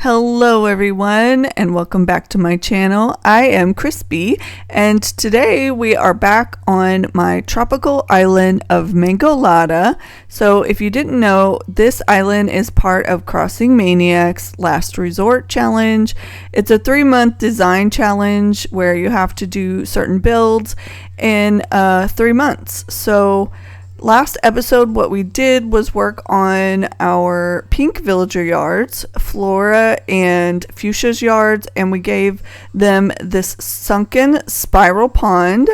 Hello everyone and welcome back to my channel. I am Crispy and today we are back on my tropical island of Mangolada. So if you didn't know, this island is part of Crossing Maniac's Last Resort Challenge. It's a 3-month design challenge where you have to do certain builds in 3 months. So last episode, what we did was work on our pink villager yards, Flora and Fuchsia's yards, and we gave them this sunken spiral pond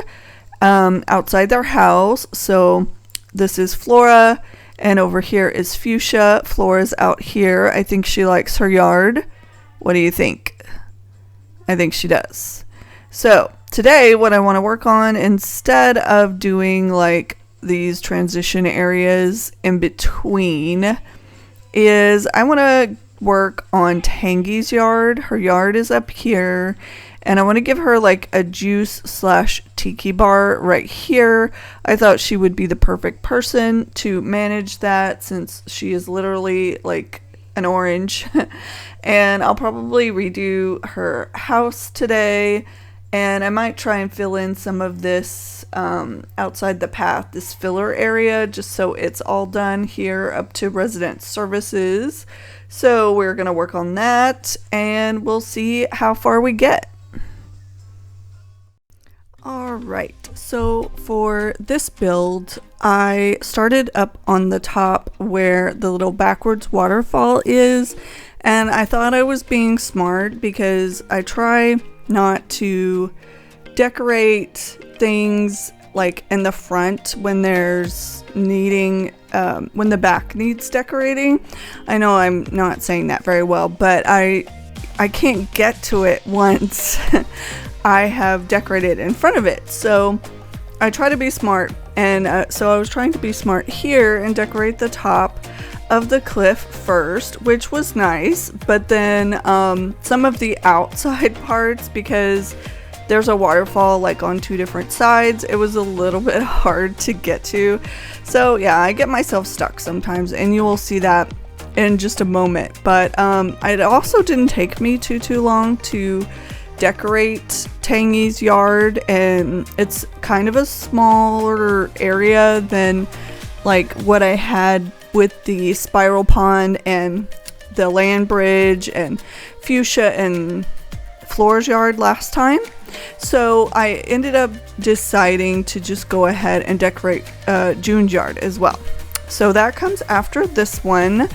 outside their house. So this is Flora, and over here is Fuchsia. Flora's out here. I think she likes her yard. What do you think? I think she does. So today, what I want to work on, instead of doing like these transition areas in between, is I want to work on Tangy's yard. Her yard is up here, and I want to give her like a juice / tiki bar right here. I thought she would be the perfect person to manage that since she is literally like an orange. And I'll probably redo her house today, and I might try and fill in some of this outside the path, this filler area, just so it's all done here up to resident services. So we're going to work on that and we'll see how far we get. Alright, so for this build, I started up on the top where the little backwards waterfall is, and I thought I was being smart because I try not to decorate things like in the front when there's needing when the back needs decorating. I know I'm not saying that very well, but I can't get to it once I have decorated in front of it. So I try to be smart, and so I was trying to be smart here and decorate the top of the cliff first, which was nice, but then some of the outside parts, because there's a waterfall like on 2 different sides, it was a little bit hard to get to. So yeah, I get myself stuck sometimes, and you will see that in just a moment. But it also didn't take me too long to decorate Tangy's yard, and it's kind of a smaller area than like what I had with the spiral pond and the land bridge and Fuchsia and Flora's yard last time. So I ended up deciding to just go ahead and decorate June's yard as well. So that comes after this one,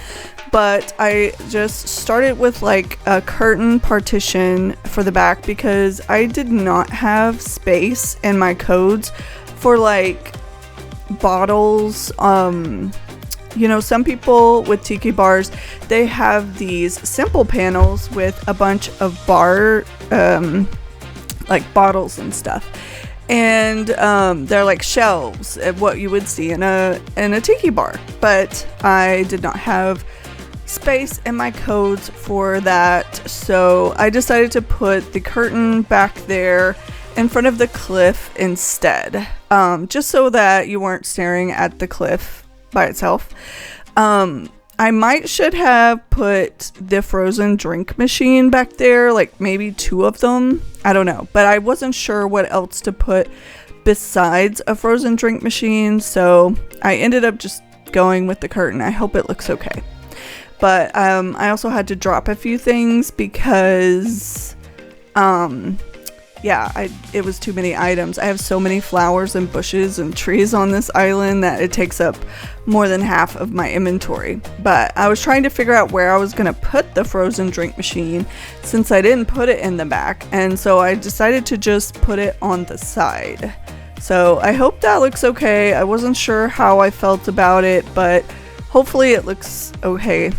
but I just started with like a curtain partition for the back because I did not have space in my codes for like bottles. You know, some people with tiki bars, they have these simple panels with a bunch of like bottles and stuff, and they're like shelves of what you would see in a tiki bar. But I did not have space in my codes for that, so I decided to put the curtain back there in front of the cliff instead, just so that you weren't staring at the cliff by itself. I should have put the frozen drink machine back there, like maybe 2 of them. I don't know, but I wasn't sure what else to put besides a frozen drink machine, so I ended up just going with the curtain. I hope it looks okay. But I also had to drop a few things because it was too many items. I have so many flowers and bushes and trees on this island that it takes up more than half of my inventory. But I was trying to figure out where I was going to put the frozen drink machine since I didn't put it in the back, and so I decided to just put it on the side. So I hope that looks okay. I wasn't sure how I felt about it, but hopefully it looks okay.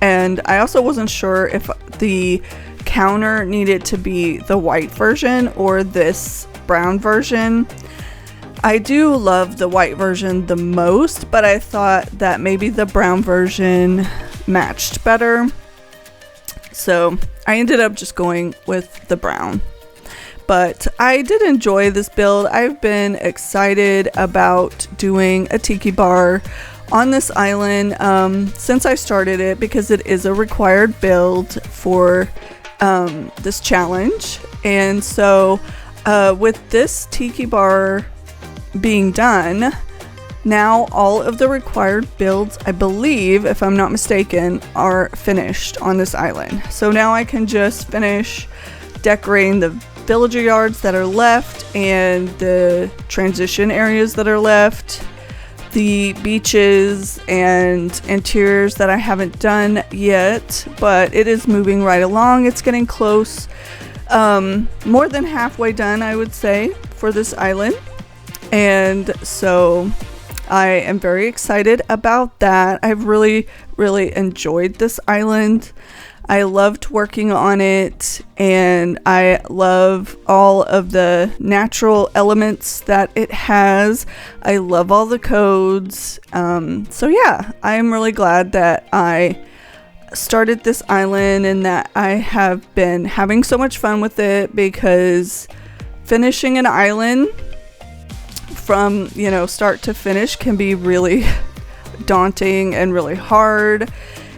And I also wasn't sure if the counter needed to be the white version or this brown version. I do love the white version the most, but I thought that maybe the brown version matched better. So I ended up just going with the brown. But I did enjoy this build. I've been excited about doing a tiki bar on this island since I started it, because it is a required build for this challenge. And so with this tiki bar being done, now all of the required builds, I believe, if I'm not mistaken, are finished on this island. So now I can just finish decorating the villager yards that are left and the transition areas that are left, the beaches and interiors that I haven't done yet, but it is moving right along. It's getting close, more than halfway done, I would say, for this island. And so I am very excited about that. I've really enjoyed this island. I loved working on it, and I love all of the natural elements that it has. I love all the codes. So yeah, I'm really glad that I started this island and that I have been having so much fun with it, because finishing an island from, you know, start to finish can be really daunting and really hard.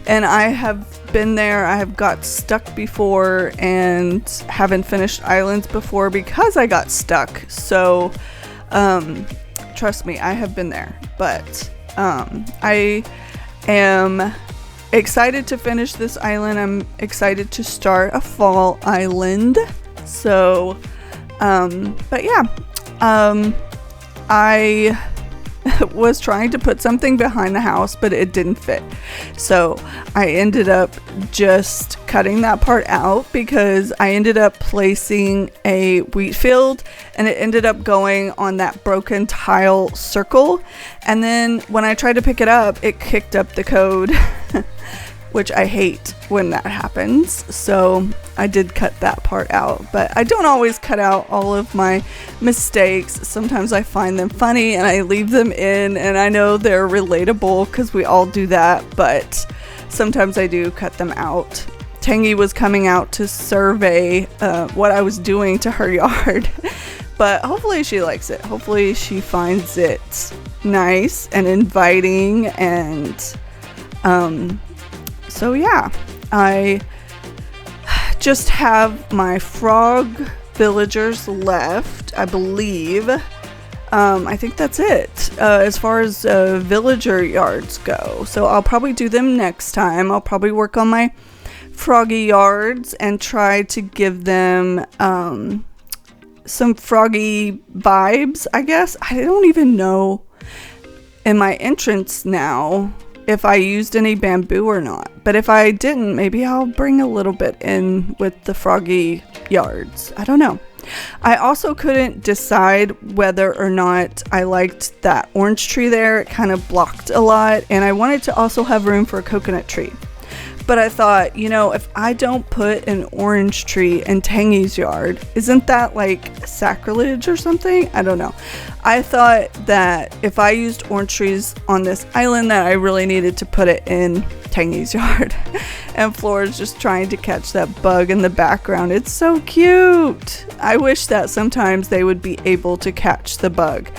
And I have been there. I have got stuck before and haven't finished islands before because I got stuck. So trust me, I have been there. But I am excited to finish this island. I'm excited to start a fall island. So but yeah, I was trying to put something behind the house, but it didn't fit. So I ended up just cutting that part out, because I ended up placing a wheat field and it ended up going on that broken tile circle. And then when I tried to pick it up, it kicked up the code, which I hate when that happens. So I did cut that part out, but I don't always cut out all of my mistakes. Sometimes I find them funny and I leave them in, and I know they're relatable because we all do that, but sometimes I do cut them out. Tangy was coming out to survey what I was doing to her yard, but hopefully she likes it. Hopefully she finds it nice and inviting, and so yeah, I just have my frog villagers left, I believe. I think that's it as far as villager yards go. So I'll probably do them next time. I'll probably work on my froggy yards and try to give them some froggy vibes, I guess. I don't even know in my entrance now if I used any bamboo or not, but if I didn't, maybe I'll bring a little bit in with the froggy yards. I don't know. I also couldn't decide whether or not I liked that orange tree there. It kind of blocked a lot, and I wanted to also have room for a coconut tree. But I thought, you know, if I don't put an orange tree in Tangy's yard, isn't that like sacrilege or something? I don't know. I thought that if I used orange trees on this island, that I really needed to put it in Tangy's yard. And Flora's just trying to catch that bug in the background. It's so cute. I wish that sometimes they would be able to catch the bug.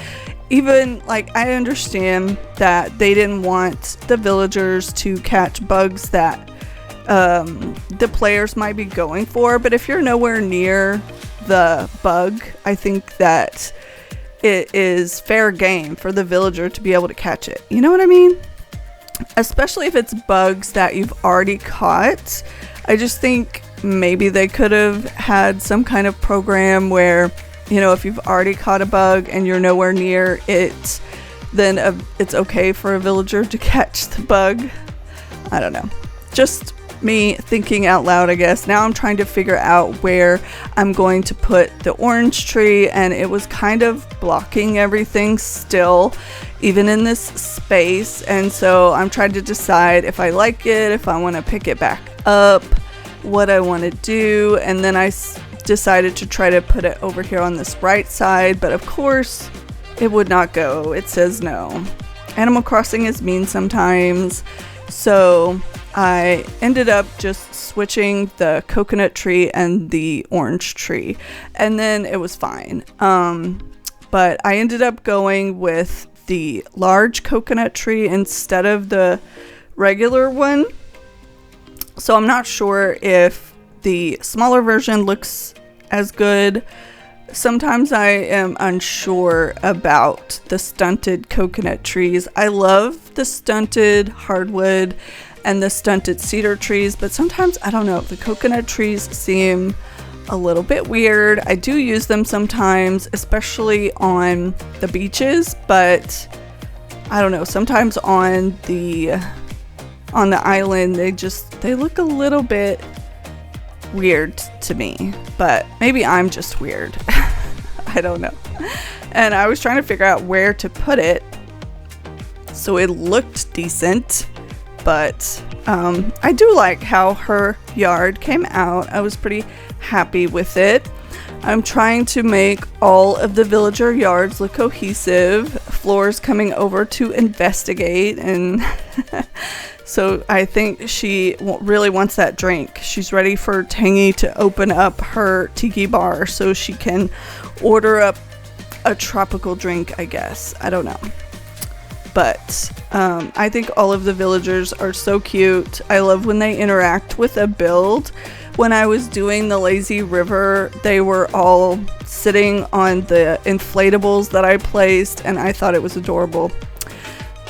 Even, like, I understand that they didn't want the villagers to catch bugs that the players might be going for, but if you're nowhere near the bug, I think that it is fair game for the villager to be able to catch it. You know what I mean? Especially if it's bugs that you've already caught. I just think maybe they could have had some kind of program where, you know, if you've already caught a bug and you're nowhere near it, then it's okay for a villager to catch the bug. I don't know. Just me thinking out loud, I guess. Now I'm trying to figure out where I'm going to put the orange tree, and it was kind of blocking everything still, even in this space. And so I'm trying to decide if I like it, if I want to pick it back up, what I want to do. And then I decided to try to put it over here on this right side, but of course it would not go. It says no. Animal Crossing is mean sometimes. So I ended up just switching the coconut tree and the orange tree, and then it was fine. But I ended up going with the large coconut tree instead of the regular one. So I'm not sure if the smaller version looks as good. Sometimes I am unsure about the stunted coconut trees. I love the stunted hardwood and the stunted cedar trees, but sometimes, I don't know, the coconut trees seem a little bit weird. I do use them sometimes, especially on the beaches, but I don't know, sometimes on the island they look a little bit weird to me, but maybe I'm just weird. I don't know. And I was trying to figure out where to put it so it looked decent, but I do like how her yard came out. I was pretty happy with it. I'm trying to make all of the villager yards look cohesive. Flora's coming over to investigate, and so I think she really wants that drink. She's ready for Tangy to open up her tiki bar so she can order up a tropical drink, I guess. I don't know. But I think all of the villagers are so cute. I love when they interact with a build. When I was doing the lazy river, they were all sitting on the inflatables that I placed, and I thought it was adorable.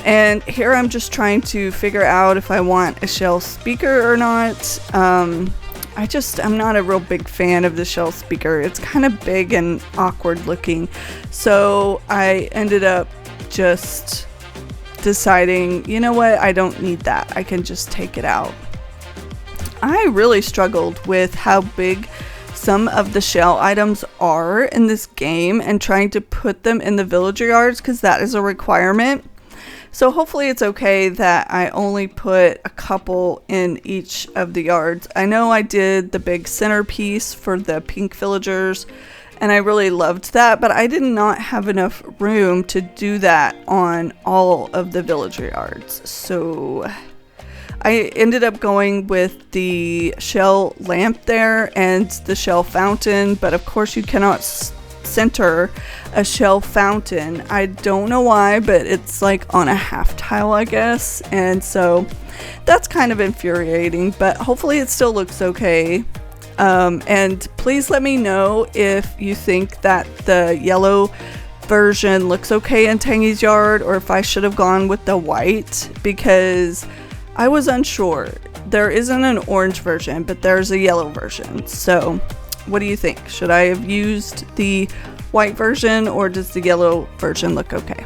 And here I'm just trying to figure out if I want a shell speaker or not. I'm not a real big fan of the shell speaker. It's kind of big and awkward looking. So I ended up just deciding, you know what, I don't need that. I can just take it out. I really struggled with how big some of the shell items are in this game and trying to put them in the villager yards because that is a requirement. So hopefully it's okay that I only put a couple in each of the yards. I know I did the big centerpiece for the pink villagers, and I really loved that, but I did not have enough room to do that on all of the villager yards. So I ended up going with the shell lamp there and the shell fountain, but of course you cannot center a shell fountain. I don't know why, but it's like on a half tile, I guess, and so that's kind of infuriating, but hopefully it still looks okay. And please let me know if you think that the yellow version looks okay in Tangy's yard, or if I should have gone with the white, because I was unsure. There isn't an orange version, but there's a yellow version. So what do you think? Should I have used the white version, or does the yellow version look okay?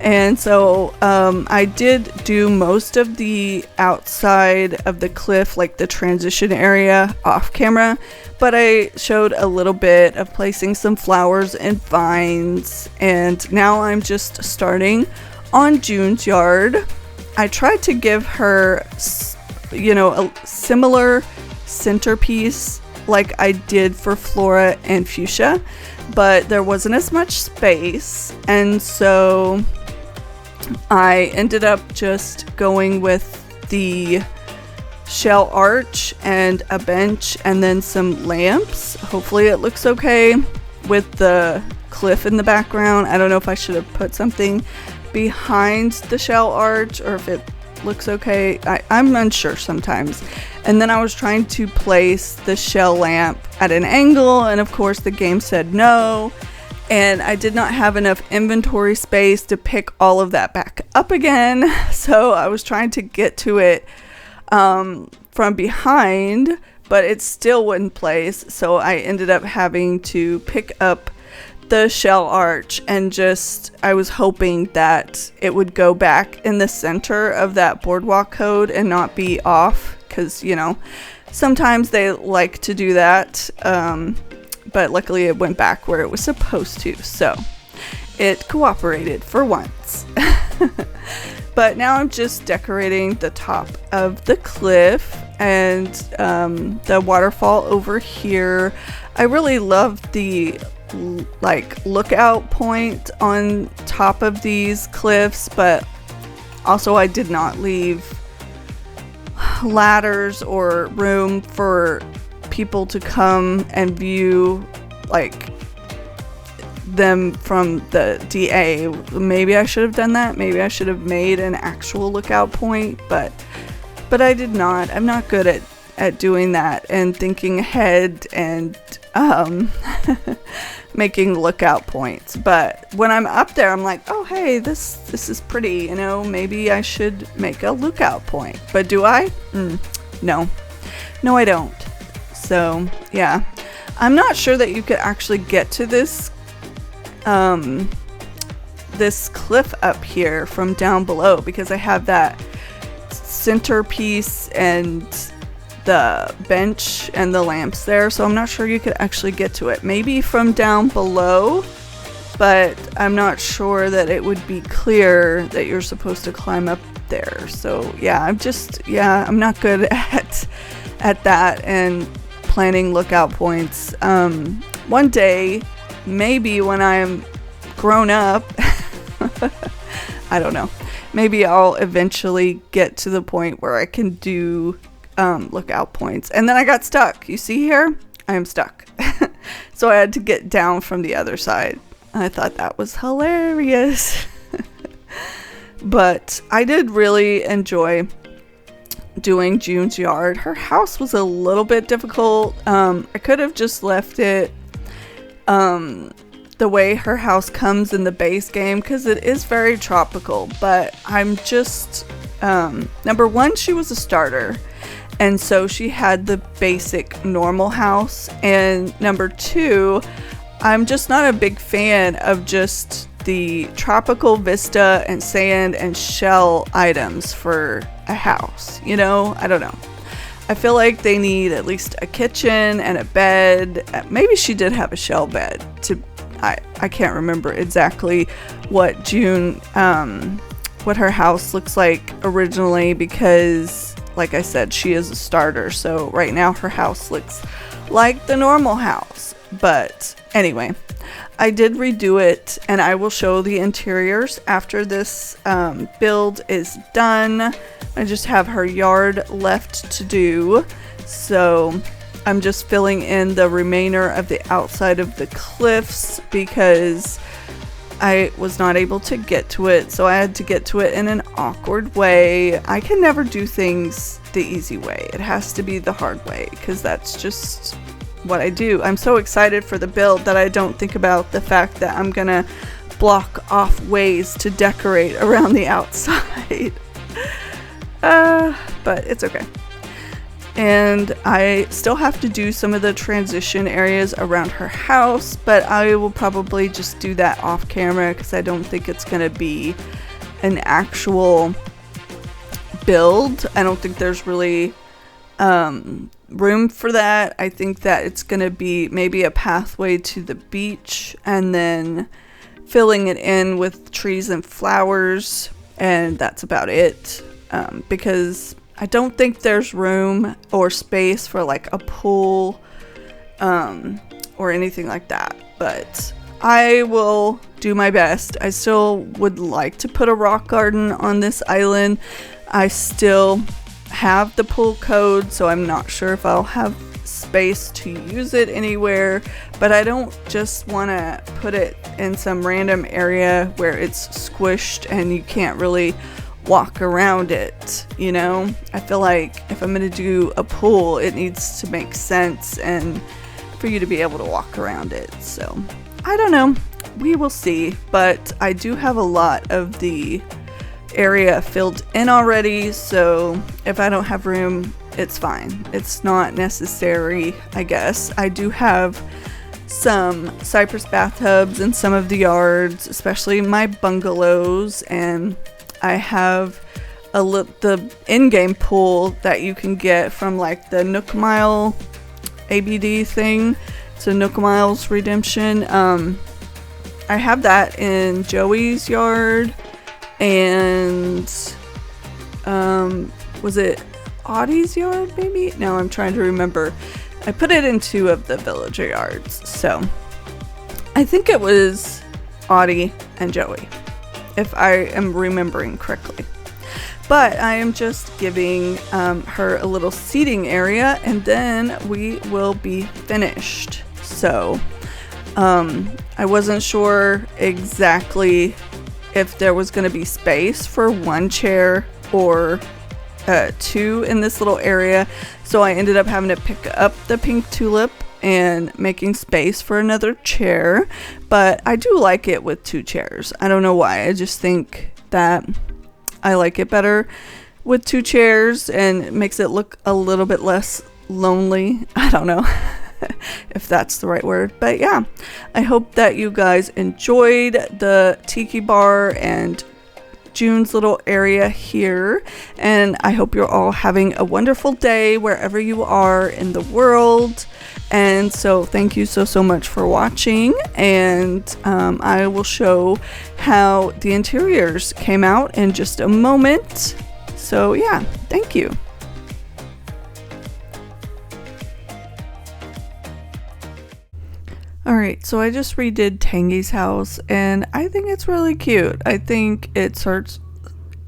And so I did do most of the outside of the cliff, like the transition area, off camera, but I showed a little bit of placing some flowers and vines, and now I'm just starting on June's yard. I tried to give her, you know, a similar centerpiece like I did for Flora and Fuchsia, but there wasn't as much space, and so I ended up just going with the shell arch and a bench and then some lamps. Hopefully it looks okay with the cliff in the background. I don't know if I should have put something behind the shell arch or if it looks okay. I'm unsure sometimes. And then I was trying to place the shell lamp at an angle, and of course the game said no. And I did not have enough inventory space to pick all of that back up again. So I was trying to get to it from behind, but it still wouldn't place. So I ended up having to pick up the shell arch, and I was hoping that it would go back in the center of that boardwalk code and not be off, because, you know, sometimes they like to do that. But luckily it went back where it was supposed to, so it cooperated for once. But now I'm just decorating the top of the cliff and the waterfall over here. I really love the lookout point on top of these cliffs, but also I did not leave ladders or room for people to come and view them from the DA. Maybe I should have done that. Maybe I should have made an actual lookout point, but I did not. I'm not good at doing that and thinking ahead and making lookout points. But when I'm up there, I'm like, oh hey, this is pretty, you know, maybe I should make a lookout point. But do I? No, I don't. So yeah, I'm not sure that you could actually get to this this cliff up here from down below, because I have that centerpiece and the bench and the lamps there, so I'm not sure you could actually get to it. Maybe from down below, but I'm not sure that it would be clear that you're supposed to climb up there. So yeah, I'm not good at that and planning lookout points. One day, maybe when I'm grown up, I don't know, maybe I'll eventually get to the point where I can do lookout points. And then I got stuck. You see here? I am stuck. So I had to get down from the other side. I thought that was hilarious. But I did really enjoy doing June's yard. Her house was a little bit difficult. I could have just left it the way her house comes in the base game, because it is very tropical. But I'm just number one, she was a starter, and so she had the basic normal house. And number two, I'm just not a big fan of just the tropical vista and sand and shell items for a house. You know, I don't know. I feel like they need at least a kitchen and a bed. Maybe she did have a shell bed. I can't remember exactly what what her house looks like originally, because like I said, she is a starter. So right now her house looks like the normal house. But anyway, I did redo it, and I will show the interiors after this build is done. I just have her yard left to do, so I'm just filling in the remainder of the outside of the cliffs because I was not able to get to it, so I had to get to it in an awkward way. I can never do things the easy way. It has to be the hard way, because that's just what I do. I'm so excited for the build that I don't think about the fact that I'm gonna block off ways to decorate around the outside. But it's okay. And I still have to do some of the transition areas around her house, but I will probably just do that off camera, because I don't think it's gonna be an actual build. I don't think there's really room for that. I think that it's gonna be maybe a pathway to the beach and then filling it in with trees and flowers, and that's about it, because I don't think there's room or space for like a pool or anything like that, but I will do my best. I still would like to put a rock garden on this island. I still have the pool code, so I'm not sure if I'll have space to use it anywhere, but I don't just want to put it in some random area where it's squished and you can't really walk around it, you know? I feel like if I'm going to do a pool, it needs to make sense and for you to be able to walk around it. So I don't know, we will see, but I do have a lot of the area filled in already, so if I don't have room, it's fine. It's not necessary, I guess. I do have some cypress bathtubs in some of the yards, especially my bungalows, and I have the in-game pool that you can get from like the Nook Mile ABD thing. It's a Nook Miles redemption. I have that in Joey's yard, and was it Audie's yard maybe? No, I'm trying to remember. I put it in 2 of the villager yards, so I think it was Audie and Joey, if I am remembering correctly. But I am just giving her a little seating area, and then we will be finished. So I wasn't sure exactly if there was going to be space for one chair or two in this little area, so I ended up having to pick up the pink tulip and making space for another chair. But I do like it with two chairs. I don't know why. I just think that I like it better with two chairs, and it makes it look a little bit less lonely. I don't know if that's the right word, but yeah, I hope that you guys enjoyed the tiki bar and June's little area here, and I hope you're all having a wonderful day wherever you are in the world. And so thank you so much for watching, and I will show how the interiors came out in just a moment. So yeah, thank you. Alright, so I just redid Tangy's house, and I think it's really cute. I think it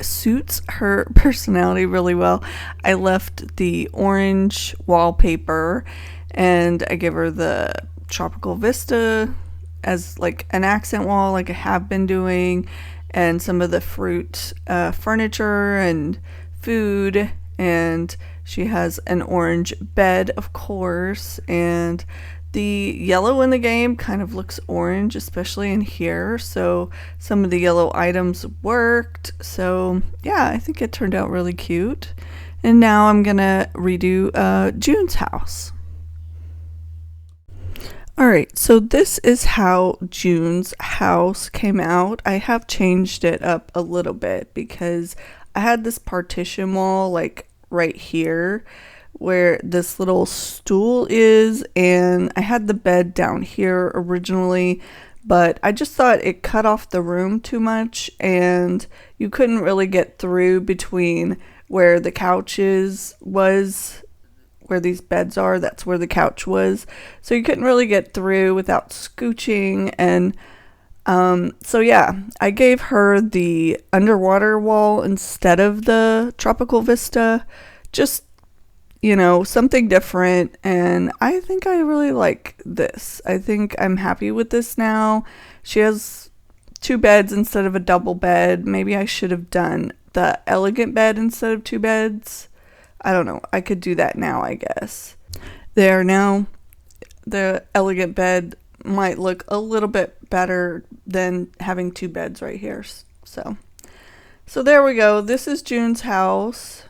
suits her personality really well. I left the orange wallpaper, and I give her the tropical vista as like an accent wall, like I have been doing, and some of the fruit furniture and food, and she has an orange bed, of course, and the yellow in the game kind of looks orange, especially in here, so some of the yellow items worked. So yeah, I think it turned out really cute. And now I'm gonna redo June's house. Alright, so this is how June's house came out. I have changed it up a little bit because I had this partition wall like right here where this little stool is, and I had the bed down here originally, but I just thought it cut off the room too much, and you couldn't really get through between where the couches was, where these beds are, that's where the couch was, so you couldn't really get through without scooching. And so yeah, I gave her the underwater wall instead of the tropical vista, just, you know, something different, and I think I really like this. I think I'm happy with this now. She has two beds instead of a double bed. Maybe I should have done the elegant bed instead of two beds. I don't know. I could do that now, I guess. There, now the elegant bed might look a little bit better than having two beds right here. So there we go. This is June's house.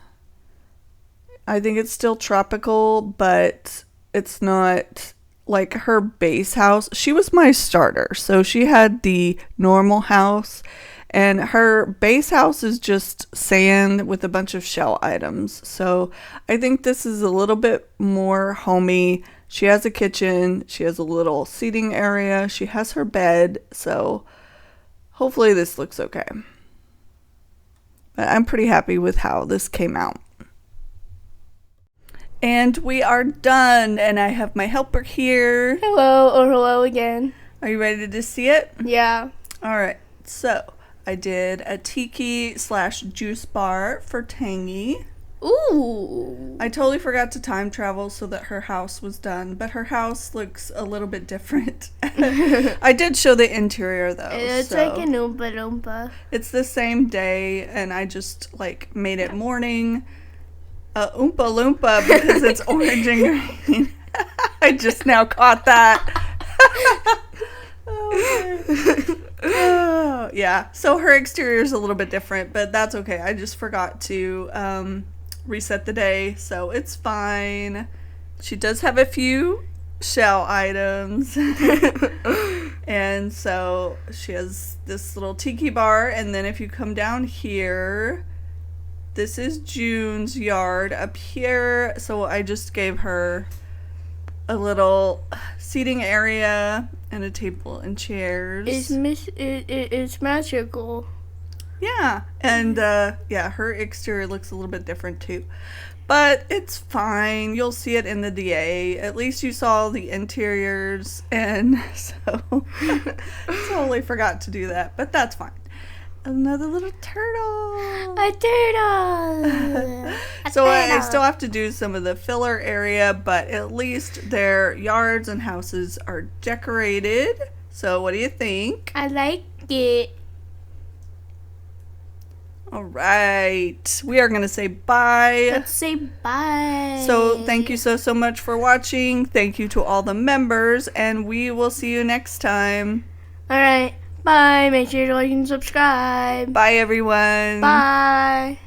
I think it's still tropical, but it's not like her base house. She was my starter, so she had the normal house, and her base house is just sand with a bunch of shell items. So I think this is a little bit more homey. She has a kitchen, she has a little seating area, she has her bed, so hopefully this looks okay. But I'm pretty happy with how this came out. And we are done, and I have my helper here. Hello, or hello again. Are you ready to see it? Yeah. Alright, so I did a tiki/juice bar for Tangy. Ooh. I totally forgot to time travel so that her house was done, but her house looks a little bit different. I did show the interior though. It's like an Oompa Loompa. It's the same day, and I just like made it morning. Oompa Loompa because it's orange and green. I just now caught that. Oh, yeah, so her exterior is a little bit different, but that's okay. I just forgot to reset the day, so it's fine. She does have a few shell items. And so she has this little tiki bar, and then if you come down here, this is June's yard up here. So I just gave her a little seating area and a table and chairs. It's magical. Yeah, and yeah, her exterior looks a little bit different too, but it's fine. You'll see it in the DA. At least you saw the interiors, and so totally forgot to do that, but that's fine. another little turtle. A turtle. A So I turtle. still have to do some of the filler area, but at least their yards and houses are decorated. So what do you think? I like it. All right. We are going to say bye. Let's say bye. So thank you so much for watching. Thank you to all the members, and we will see you next time. All right. Bye. Make sure to like and subscribe. Bye, everyone. Bye.